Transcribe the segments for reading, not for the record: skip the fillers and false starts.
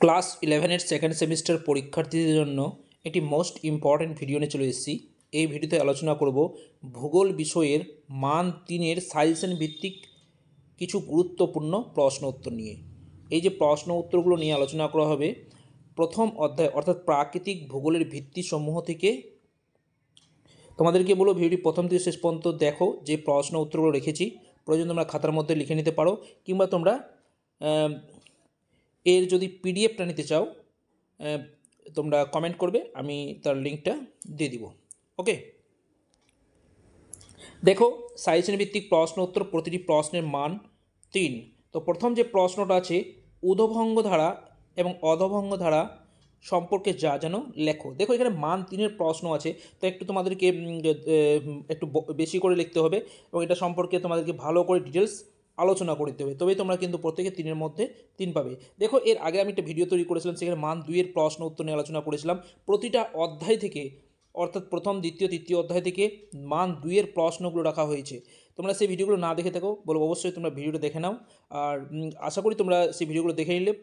Class 11-এর second semester পরীক্ষার্থীদের জন্য একটি মোস্ট ইম্পর্ট্যান্ট ভিডিও নিয়ে চলে এসেছি। এই ভিডিওতে আলোচনা করব ভূগোল বিষয়ের মান 3-এর সাজেশন ভিত্তিক কিছু গুরুত্বপূর্ণ প্রশ্ন উত্তর নিয়ে। এই যে প্রশ্ন উত্তরগুলো নিয়ে আলোচনা করা হবে প্রথম অধ্যায় অর্থাৎ প্রাকৃতিক ভূগোলের ভিত্তিসমূহ থেকে। তোমাদেরকে বলবো ভিডিওটি প্রথম থেকে শেষ পর্যন্ত দেখো, যে প্রশ্ন উত্তরগুলো রেখেছি প্রয়োজন তোমরা খাতার মধ্যে লিখে নিতে পারো, কিংবা তোমরা এর যদি পিডিএফটা নিতে চাও তোমরা কমেন্ট করবে, আমি তার লিঙ্কটা দিয়ে দিব। ওকে, দেখো সাজেশন ভিত্তিক প্রশ্ন উত্তর, প্রতিটি প্রশ্নের মান 3। তো প্রথম যে প্রশ্নটা আছে, ঊর্ধ্বভঙ্গ ধারা এবং অধভঙ্গ ধারা সম্পর্কে যা যেন লেখো। দেখো এখানে মান 3-এর প্রশ্ন আছে, তো একটু তোমাদেরকে একটু বেশি করে লিখতে হবে এবং এটা সম্পর্কে তোমাদেরকে ভালো করে ডিটেলস আলোচনা করতে হবে, তবেই তোমরা কিন্তু প্রত্যেকে 3-এর মধ্যে 3 পাবে। দেখো এর আগে আমি একটা ভিডিও তৈরি করেছিলাম, সেখানে মান 2-এর প্রশ্ন উত্তর নিয়ে আলোচনা করেছিলাম। প্রতিটা অধ্যায় থেকে অর্থাৎ প্রথম দ্বিতীয় তৃতীয় অধ্যায় থেকে মান 2-এর প্রশ্নগুলো রাখা হয়েছে। তোমরা সেই ভিডিওগুলো না দেখে থাকো বলবো অবশ্যই তোমরা ভিডিওটা দেখে নাও, আর আশা করি তোমরা সেই ভিডিওগুলো দেখে নিলে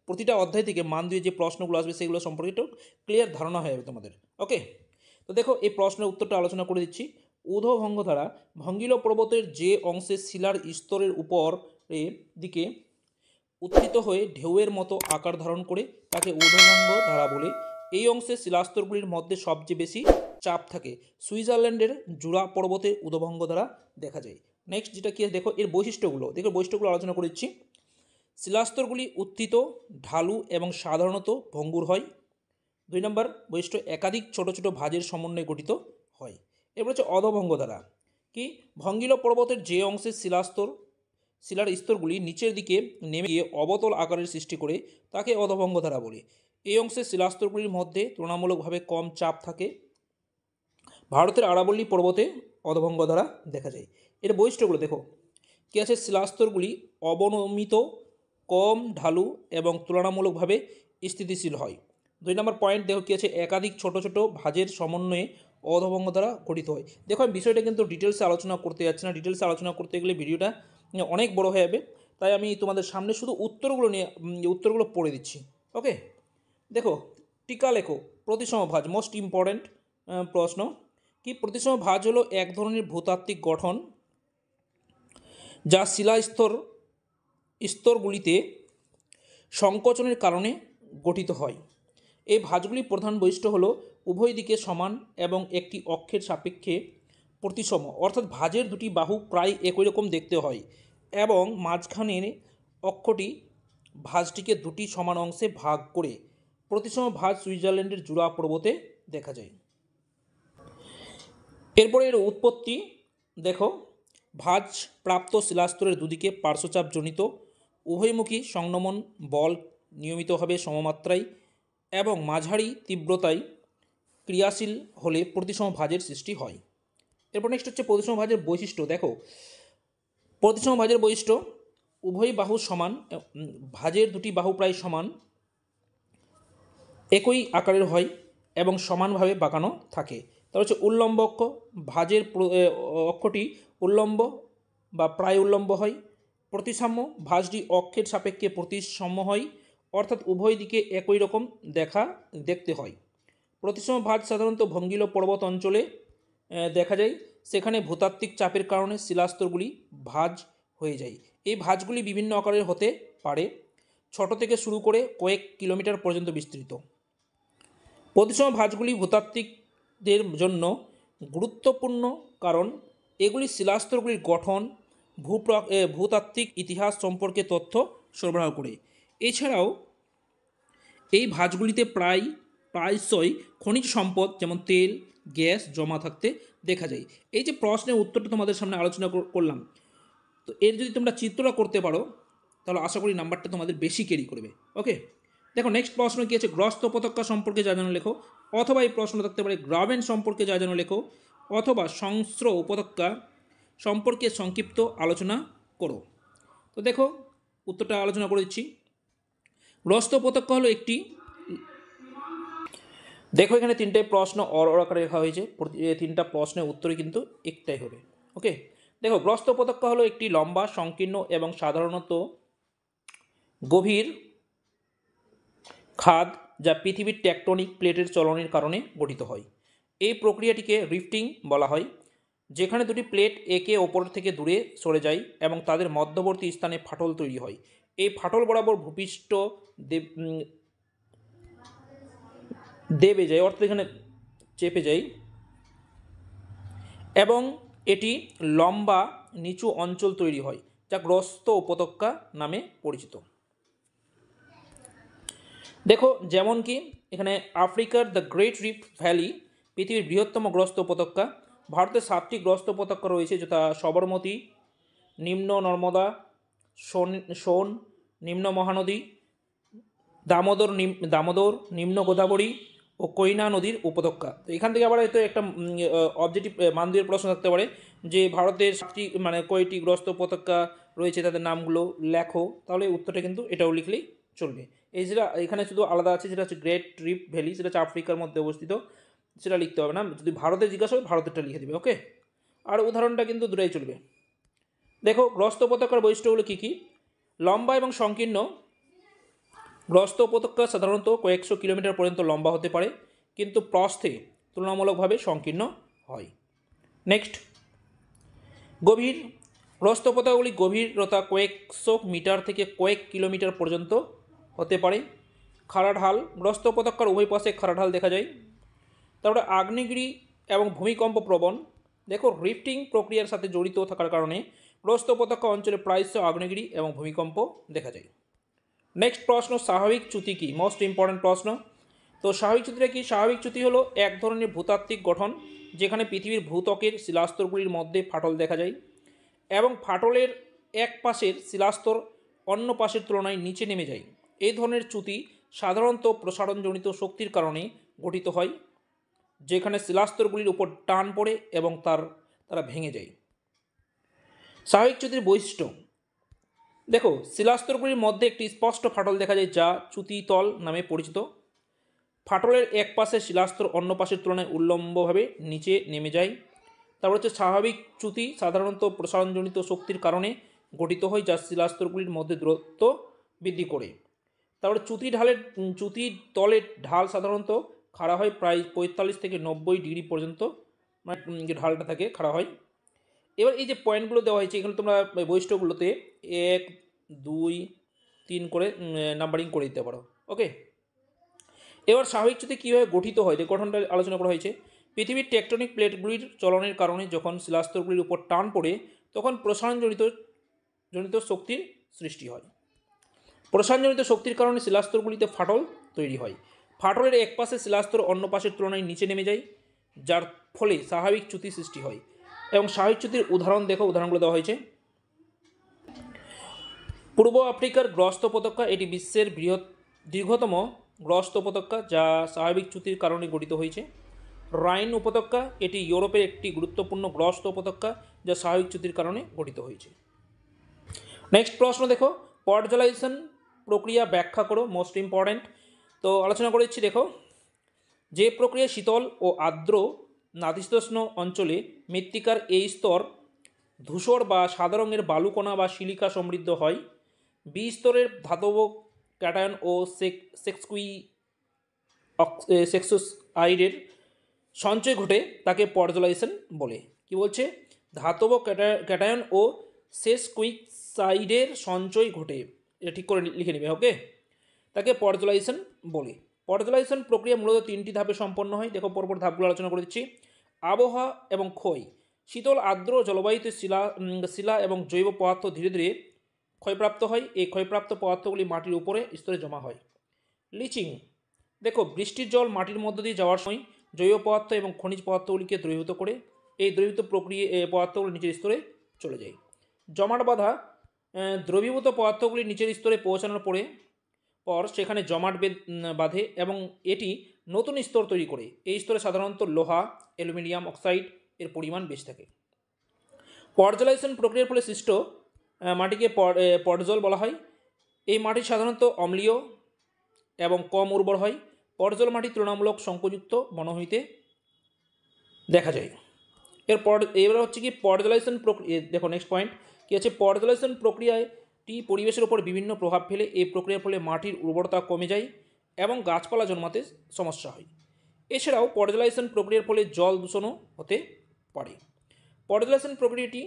প্রতিটা অধ্যায় থেকে মান 2-এর যে প্রশ্নগুলো আসবে সেগুলো সম্পর্কে একটু ক্লিয়ার ধারণা হয়ে যাবে তোমাদের। ওকে, তো দেখো এই প্রশ্নের উত্তরটা আলোচনা করে দিচ্ছি। ঊর্ধ্বভঙ্গ ধারা ভঙ্গিল পর্বতের যে অংশে শিলার স্তরের উপর দিকে উত্থিত হয়ে ঢেউয়ের মতো আকার ধারণ করে তাকে ঊর্ধ্বভঙ্গ ধারা বলে। এই অংশে শিলাস্তরগুলির মধ্যে সবচেয়ে বেশি চাপ থাকে। সুইজারল্যান্ডের জুরা পর্বতে ঊর্ধ্বভঙ্গ ধারা দেখা যায়। নেক্সট যেটা কি দেখো এর বৈশিষ্ট্যগুলো, দেখো বৈশিষ্ট্যগুলো আলোচনা করে দিচ্ছি। শিলাস্তরগুলি উত্থিত, ঢালু এবং সাধারণত ভঙ্গুর হয়। 2 নম্বর বৈশিষ্ট্য, একাধিক ছোট ছোট ভাঁজের সমন্বয়ে গঠিত হয়। এরপর হচ্ছে অধভঙ্গ ধারা কি, ভঙ্গিল পর্বতের যে অংশে শিলার স্তরগুলি নিচের দিকে নেমে গিয়ে অবতল আকারের সৃষ্টি করে তাকে অধভঙ্গ ধারা বলে। এই অংশে শিলাস্তরগুলির মধ্যে তুলনামূলকভাবে কম চাপ থাকে। ভারতের আরাবল্লী পর্বতে অধভঙ্গ ধারা দেখা যায়। এর বৈশিষ্ট্যগুলো দেখো কী আছে, শিলাস্তরগুলি অবনমিত, কম ঢালু এবং তুলনামূলকভাবে স্থিতিশীল হয়। 2 নম্বর পয়েন্ট দেখো কী আছে, একাধিক ছোট ছোট ভাঁজের সমন্বয়ে অধভঙ্গ দ্বারা গঠিত হয়। দেখো আমি বিষয়টা কিন্তু ডিটেলসে আলোচনা করতে যাচ্ছি না, ডিটেলসে আলোচনা করতে গেলে ভিডিওটা অনেক বড় হয়ে যাবে, তাই আমি তোমাদের সামনে শুধু উত্তরগুলো নিয়ে উত্তরগুলো পড়ে দিচ্ছি। ওকে, দেখো টিকা লেখো প্রতিসম ভাঁজ, মোস্ট ইম্পর্ট্যান্ট প্রশ্ন। কি, প্রতিসম ভাঁজ হলো এক ধরনের ভূতাত্ত্বিক গঠন যা স্তরগুলিতে সংকোচনের কারণে গঠিত হয়। এই ভাঁজগুলির প্রধান বৈশিষ্ট্য হলো উভয় দিকে সমান এবং একটি অক্ষের সাপেক্ষে প্রতিসম, অর্থাৎ ভাঁজের দুটি বাহু প্রায় একই রকম দেখতে হয় এবং মাঝখানের অক্ষটি ভাঁজটিকে দুটি সমান অংশে ভাগ করে। প্রতিসম ভাঁজ সুইজারল্যান্ডের জুরা পর্বতে দেখা যায়। এরপরে এর উৎপত্তি দেখো, ভাঁজ প্রাপ্ত শিলাস্তরের দুদিকে পার্শ্বচাপজনিত উভয়মুখী সংনমন বল নিয়মিতভাবে সমমাত্রায় এবং মাঝারি তীব্রতায় ক্রিয়াশীল হলে প্রতিসম ভাঁজের সৃষ্টি হয়। এরপর নেক্সট হচ্ছে প্রতিসম ভাঁজের বৈশিষ্ট্য। দেখো প্রতিসম ভাঁজের বৈশিষ্ট্য, উভয় বাহু সমান, ভাঁজের দুটি বাহু প্রায় সমান, একই আকারের হয় এবং সমানভাবে বাঁকানো থাকে। তার হচ্ছে উল্লম্ব অক্ষ, ভাঁজের অক্ষটি উল্লম্ব বা প্রায় উল্লম্ব হয়। প্রতিসাম্য, ভাঁজটি অক্ষের সাপেক্ষে প্রতিসাম্য হয়, অর্থাৎ উভয় দিকে একই রকম দেখতে হয়। প্রতিসম ভাঁজ সাধারণত ভঙ্গিল পর্বত অঞ্চলে দেখা যায়, সেখানে ভূতাত্ত্বিক চাপের কারণে শিলাস্তরগুলি ভাঁজ হয়ে যায়। এই ভাঁজগুলি বিভিন্ন আকারের হতে পারে, ছোট থেকে শুরু করে কয়েক কিলোমিটার পর্যন্ত বিস্তৃত। প্রতিসম ভাঁজগুলি ভূতাত্ত্বিকদের জন্য গুরুত্বপূর্ণ কারণ এগুলি শিলাস্তরগুলির গঠন, ভূতাত্ত্বিক ইতিহাস সম্পর্কে তথ্য সরবরাহ করে। এছাড়াও এই ভাঁজগুলিতে প্রায়শই খনিজ সম্পদ যেমন তেল, গ্যাস জমা থাকতে দেখা যায়। এই যে প্রশ্নের উত্তরটা তোমাদের সামনে আলোচনা করলাম, তো এর যদি তোমরা চিত্রটা করতে পারো তাহলে আশা করি নাম্বারটা তোমাদের বেশি ক্যারি করবে। ওকে, দেখো নেক্সট প্রশ্ন কী আছে, গ্রস্ত উপত্যকা সম্পর্কে যা যেন লেখো, অথবা এই প্রশ্ন থাকতে পারে গ্রাবেন সম্পর্কে যা যেন লেখো, অথবা সংস্র উপত্যকা সম্পর্কে সংক্ষিপ্ত আলোচনা করো। তো দেখো উত্তরটা আলোচনা করে দিচ্ছি। গ্রস্ত উপত্যকা হলো একটি, দেখো এখানে 3টে প্রশ্ন আকারে লেখা হয়েছে, তিনটা প্রশ্নের উত্তরই কিন্তু একটাই হবে। ওকে, দেখো গ্রস্ত উপত্যকা হলো একটি লম্বা, সংকীর্ণ এবং সাধারণত গভীর খাদ যা পৃথিবীর টেকটনিক প্লেটের চলনের কারণে গঠিত হয়। এই প্রক্রিয়াটিকে রিফটিং বলা হয়, যেখানে দুটি প্লেট একে অপর থেকে দূরে সরে যায় এবং তাদের মধ্যবর্তী স্থানে ফাটল তৈরি হয়। এই ফাটল বরাবর ভূপৃষ্ঠ দেবে যায়, অর্থাৎ এখানে চেপে যায় এবং এটি লম্বা নিচু অঞ্চল তৈরি হয়, যা গ্রস্ত উপত্যকা নামে পরিচিত। দেখো যেমন কি এখানে আফ্রিকার দ্য গ্রেট রিফট ভ্যালি পৃথিবীর বৃহত্তম গ্রস্ত উপত্যকা। ভারতের 7টি গ্রস্ত উপত্যকা রয়েছে, যথা সবরমতী, নিম্ন নর্মদা, সোন, নিম্ন মহানদী, দামোদর, নিম্ন গোদাবরী ও কৈনা নদীর উপত্যকা। তো এখান থেকে আবার হয়তো একটা অবজেক্টিভ মান 2 প্রশ্ন থাকতে পারে যে ভারতের 7টি কয়টি গ্রস্ত উপত্যকা রয়েছে তাদের নামগুলো লেখো, তাহলে উত্তরটা কিন্তু এটাও লিখলেই চলবে। এই যেটা এখানে শুধু আলাদা আছে, যেটা হচ্ছে গ্রেট রিফট ভ্যালি, সেটা হচ্ছে আফ্রিকার মধ্যে অবস্থিত, সেটা লিখতে হবে না। যদি ভারতের জিজ্ঞাসা হয় ভারতেরটা লিখে দেবে, ওকে। আর উদাহরণটা কিন্তু দুটাই চলবে। দেখো গ্রস্ত উপত্যকার বৈশিষ্ট্যগুলো কী কী। লম্বা এবং সংকীর্ণ। গ্রস্ত উপত্যকা সাধারণত কয়েকশো কিলোমিটার পর্যন্ত লম্বা হতে পারে, কিন্তু প্রস্থে তুলনামূলকভাবে সংকীর্ণ হয়। নেক্সট, গভীর। গ্রস্ত উপত্যকাগুলি গভীরতা কয়েকশো মিটার থেকে কয়েক কিলোমিটার পর্যন্ত হতে পারে। খাড়া ঢাল। গ্রস্ত উপত্যকার উভয় পাশে খাড়া ঢাল দেখা যায়। তারপরে আগ্নেয়গিরি এবং ভূমিকম্প প্রবণ। দেখো রিফটিং প্রক্রিয়ার সাথে জড়িত থাকার কারণে গ্রস্ত উপত্যকা অঞ্চলে প্রায়শই আগ্নেয়গিরি এবং ভূমিকম্প দেখা যায়। নেক্সট প্রশ্ন, স্বাভাবিক চ্যুতি কি? মোস্ট ইম্পর্ট্যান্ট প্রশ্ন। তো স্বাভাবিক চ্যুতিটা কি? স্বাভাবিক চ্যুতি হলো এক ধরনের ভূতাত্ত্বিক গঠন যেখানে পৃথিবীর ভূত্বকের শিলাস্তরগুলির মধ্যে ফাটল দেখা যায় এবং ফাটলের এক পাশের শিলাস্তর অন্য পাশের তুলনায় নিচে নেমে যায়। এই ধরনের চ্যুতি সাধারণত প্রসারণজনিত শক্তির কারণে গঠিত হয়, যেখানে শিলাস্তরগুলির উপর টান পড়ে এবং তারা ভেঙে যায়। স্বাভাবিক চ্যুতির বৈশিষ্ট্য। দেখো শিলাস্তরগুলির মধ্যে একটি স্পষ্ট ফাটল দেখা যায়, যা চ্যুতিতল নামে পরিচিত। ফাটলের এক পাশে শিলাস্তর অন্য পাশের তুলনায় উল্লম্বভাবে নিচে নেমে যায়। তারপর হচ্ছে স্বাভাবিক চ্যুতি সাধারণত প্রসারণজনিত শক্তির কারণে গঠিত হয়, যা শিলাস্তরগুলির মধ্যে দূরত্ব বৃদ্ধি করে। তারপরে চ্যুতির তলের ঢাল সাধারণত খাড়া হয় প্রায় 45 থেকে 90 ডিগ্রি পর্যন্ত, মানে যে ঢালটা থাকে খাড়া হয়। এবার এই যে পয়েন্টগুলো দেওয়া হয়েছে এখানে তোমরা বৈশিষ্ট্যগুলোতে 1, 2, 3 করে নাম্বারিং করে দিতে পারো, ওকে। এবার স্বাভাবিক চ্যুতি কীভাবে গঠিত হয় যে গঠনটা আলোচনা করা হয়েছে। পৃথিবীর টেকটনিক প্লেটগুলির চলনের কারণে যখন শিলাস্তরগুলির উপর টান পড়ে তখন প্রসারণজনিত শক্তির সৃষ্টি হয়। প্রসারণজনিত শক্তির কারণে শিলাস্তরগুলিতে ফাটল তৈরি হয়। ফাটলের এক পাশে শিলাস্তর অন্য পাশের তুলনায় নিচে নেমে যায়, যার ফলে স্বাভাবিক চ্যুতি সৃষ্টি হয়। এবং স্বাভাবিক চ্যুতির উদাহরণ দেখো, উদাহরণগুলো দেওয়া হয়েছে। পূর্ব আফ্রিকার গ্রস্ত উপত্যকা, এটি বিশ্বের দীর্ঘতম গ্রস্ত উপত্যকা যা স্বাভাবিক চ্যুতির কারণে গঠিত হয়েছে। রাইন উপত্যকা, এটি ইউরোপের একটি গুরুত্বপূর্ণ গ্রস্ত উপত্যকা যা স্বাভাবিক চ্যুতির কারণে গঠিত হয়েছে। নেক্সট প্রশ্ন দেখো, পর্যালোচন প্রক্রিয়া ব্যাখ্যা করো, মোস্ট ইম্পর্ট্যান্ট। তো আলোচনা করেছি, দেখো যে প্রক্রিয়া শীতল ও আর্দ্র নাতিশীতোষ্ণ অঞ্চলে মৃত্তিকার এই স্তর ধূসর বা সাদা রঙের বালুকণা বা সিলিকা সমৃদ্ধ হয়, বি স্তরের ধাতব ক্যাটায়ন ও সেক্সোসাইডের সঞ্চয় ঘটে, তাকে পর্যালোচন বলে। কি বলছে? ধাতব ক্যাটায়ন ও সেক্সোসাইডের সঞ্চয় ঘটে, এটা ঠিক করে লিখে নেবে, ওকে। তাকে পর্যালোচন বলে। পর্যালোচন প্রক্রিয়া মূলত 3টি ধাপে সম্পন্ন হয়। দেখো পরপর ধাপগুলো আলোচনা করে দিচ্ছি। আবহাওয়া এবং ক্ষয়। শীতল আর্দ্র জলবায়ুতে শিলা এবং জৈব পদার্থ ধীরে ধীরে ক্ষয়প্রাপ্ত হয়। এই ক্ষয়প্রাপ্ত পদার্থগুলি মাটির উপরে স্তরে জমা হয়। লিচিং। দেখো বৃষ্টির জল মাটির মধ্য দিয়ে যাওয়ার সময় জৈব পদার্থ এবং খনিজ পদার্থগুলিকে দ্রবীভূত করে। এই দ্রবীভূত পদার্থগুলি নিচের স্তরে চলে যায়। জমাট বাঁধা। দ্রবীভূত পদার্থগুলি নিচের স্তরে পৌঁছানোর পর সেখানে জমাট বাঁধে এবং এটি নতুন স্তর তৈরি করে। এই স্তরে সাধারণত লোহা, অ্যালুমিনিয়াম অক্সাইড এর পরিমাণ বেশি থাকে। পর্যালোচন প্রক্রিয়ার ফলে সৃষ্ট মাটিকে পর্জল বলা হয়। এই মাটি সাধারণত অম্লীয় এবং কম উর্বর হয়। পর্জল মাটি তুলনামূলক শঙ্কুযুক্ত বনভূমিতে দেখা যায়। এবার হচ্ছে কি পর্যালোচন প্রক্রিয়া। দেখো নেক্সট পয়েন্ট কী আছে, পর্যালোচন প্রক্রিয়াটি পরিবেশের উপর বিভিন্ন প্রভাব ফেলে। এই প্রক্রিয়ার ফলে মাটির উর্বরতা কমে যায় এবং গাছপালা জন্মাতে সমস্যা হয়। এছাড়াও পর্যালাইজেশন প্রক্রিয়ার ফলে জল দূষণও হতে পারে। পর্যালাইজেশন প্রক্রিয়াটি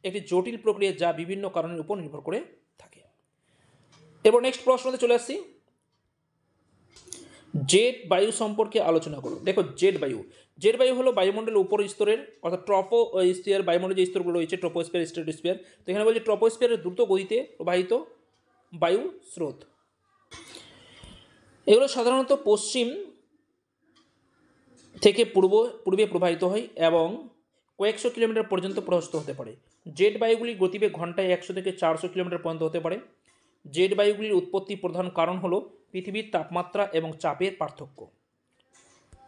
একটি জটিল প্রক্রিয়া যা বিভিন্ন কারণের উপর নির্ভর করে থাকে। এবার নেক্সট প্রশ্নতে চলে আসছি, জেট বায়ু সম্পর্কে আলোচনা করো। দেখো জেট বায়ু হলো বায়ুমণ্ডলের উপর স্তরের অর্থাৎ ট্রপোস্ফিয়ার, বায়ুমণ্ডলের যে স্তরগুলো রয়েছে ট্রপোস্ফিয়ার, স্ট্রেটোস্ফিয়ার। তো এখানে বলছে ট্রপোস্ফিয়ারের দ্রুত গতিতে প্রবাহিত বায়ু স্রোত। এগুলো সাধারণত পশ্চিম থেকে পূর্বে প্রবাহিত হয় এবং কয়েকশো কিলোমিটার পর্যন্ত প্রশস্ত হতে পারে। জেট বায়ুগুলির গতিবেগ ঘন্টায় 100 থেকে 400 কিলোমিটার পর্যন্ত হতে পারে। জেট বায়ুগুলির উৎপত্তির প্রধান কারণ হলো পৃথিবীর তাপমাত্রা এবং চাপের পার্থক্য।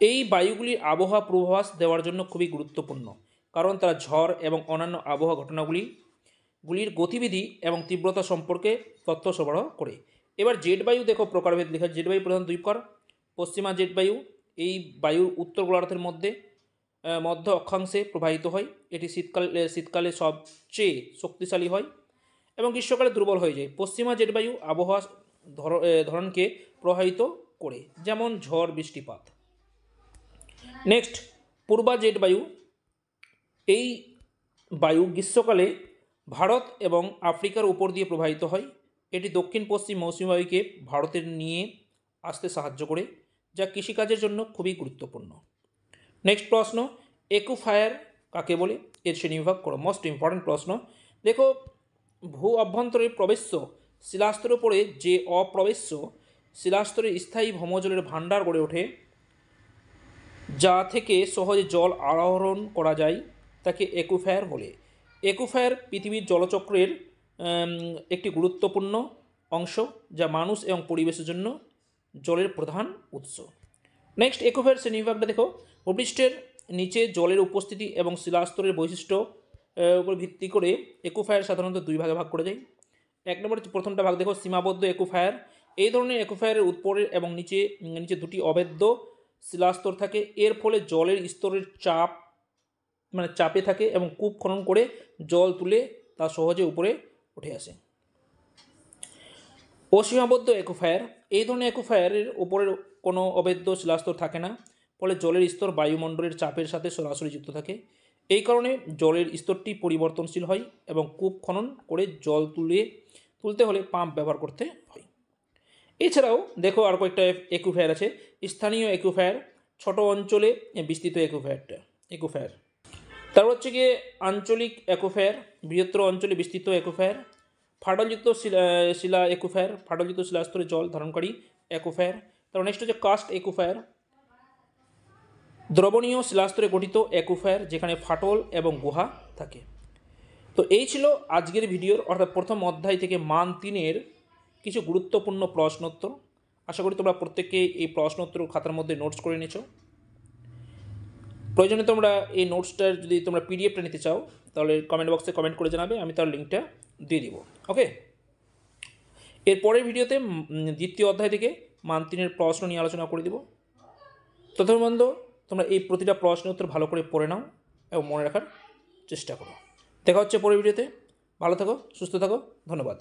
এই বায়ুগুলির আবহাওয়া পূর্বাভাস দেওয়ার জন্য খুবই গুরুত্বপূর্ণ, কারণ তারা ঝড় এবং অন্যান্য আবহাওয়া ঘটনাগুলির গতিবিধি এবং তীব্রতা সম্পর্কে তথ্য সরবরাহ করে। এবার জেট বায়ু দেখো প্রকারভেদ লেখা। জেট বায়ু প্রধান দুই প্রকার। পশ্চিমা জেট বায়ু, এই বায়ুর উত্তর গোলার্ধের মধ্য অক্ষাংশে প্রবাহিত হয়। এটি শীতকালে সবচেয়ে শক্তিশালী হয় এবং গ্রীষ্মকালে দুর্বল হয়ে যায়। পশ্চিমা জেট বায়ু আবহাওয়া ধরনকে প্রভাবিত করে, যেমন ঝড়, বৃষ্টিপাত। নেক্সট, পূর্বা জেট বায়ু। এই বায়ু গ্রীষ্মকালে ভারত এবং আফ্রিকার উপর দিয়ে প্রবাহিত হয়। এটি দক্ষিণ পশ্চিম মৌসুমী বায়ুকে ভারতের নিয়ে আসতে সাহায্য করে, যা কৃষিকাজের জন্য খুবই গুরুত্বপূর্ণ। নেক্সট প্রশ্ন, একুফায়ার কাকে বলে? এর শ্রেণীবিভাগ করো। মোস্ট ইম্পর্টেন্ট প্রশ্ন। দেখো, ভূ অভ্যন্তরে প্রবেশ্য শিলাস্তরের উপরে যে অপ্রবেশ্য শিলাস্তরে স্থায়ী ভৌমজলের ভাণ্ডার গড়ে ওঠে, যা থেকে সহজে জল আহরণ করা যায়, তাকে একুফায়ার বলে। একুফায়ার পৃথিবীর জলচক্রের একটি গুরুত্বপূর্ণ অংশ, যা মানুষ এবং পরিবেশের জন্য জলের প্রধান উৎস। নেক্সট, একুফায়ার শ্রেণীবিভাগটা দেখো। ভূপৃষ্ঠের নিচে জলের উপস্থিতি এবং শিলাস্তরের বৈশিষ্ট্য উপর ভিত্তি করে একুফায়ার সাধারণত দুই ভাগে ভাগ করে যায়। এক নম্বর প্রথমটা ভাগ দেখো, সীমাবদ্ধ একুফায়ার। এই ধরনের একুফায়ারের উপরে এবং নিচে দুটি অভেদ্য শিলাস্তর থাকে। এর ফলে জলের স্তরের চাপে থাকে এবং কূপ খনন করে জল তুলে তা সহজে উপরে উঠে আসে। অসীমাবদ্ধ একুফায়ার। এই ধরনের একুফায়ারের উপরের কোনো অভেদ্য শিলাস্তর থাকে না, ফলে জলের স্তর বায়ুমণ্ডলের চাপের সাথে সরাসরি যুক্ত থাকে। এই কারণে জলের স্তরটি পরিবর্তনশীল হয় এবং কূপ খনন করে জল তুলতে হলে পাম্প ব্যবহার করতে হয়। এছাড়াও দেখো আর কয়েকটা একুফায়ার আছে। স্থানীয় একুফায়ার, ছোট অঞ্চলে বিস্তৃত একুফায়ার। তারপর হচ্ছে গিয়ে আঞ্চলিক একুফায়ার, বৃহত্তর অঞ্চলে বিস্তৃত একুফায়ার। ফাটলযুক্ত শিলা একুফায়ার, ফাটলযুক্ত শিলাস্তরে জল ধারণকারী একুফায়ার। তারপর নেক্সট হচ্ছে কাস্ট একুফায়ার, দ্রবণীয় শিলাস্তরে গঠিত একুফায়ার যেখানে ফাটল এবং গুহা থাকে। তো এই ছিল আজকের ভিডিওর অর্থাৎ প্রথম অধ্যায় থেকে মান 3-এর কিছু গুরুত্বপূর্ণ প্রশ্নোত্তর। আশা করি তোমরা প্রত্যেককে এই প্রশ্নোত্তর খাতার মধ্যে নোটস করে নিয়েছো। প্রয়োজনে তোমরা এই নোটসটার যদি তোমরা পিডিএফটা নিতে চাও তাহলে কমেন্ট বক্সে কমেন্ট করে জানাবে, আমি তার লিঙ্কটা দিয়ে দিব। ওকে, এর পরের ভিডিওতে দ্বিতীয় অধ্যায় থেকে মান 3-এর প্রশ্ন নিয়ে আলোচনা করে দিব। ততক্ষণ তোমরা এই প্রতিটা প্রশ্নের উত্তর ভালো করে পড়ে নাও এবং মনে রাখার চেষ্টা করো। দেখা হচ্ছে পরের ভিডিওতে। ভালো থাকো, সুস্থ থাকো, ধন্যবাদ।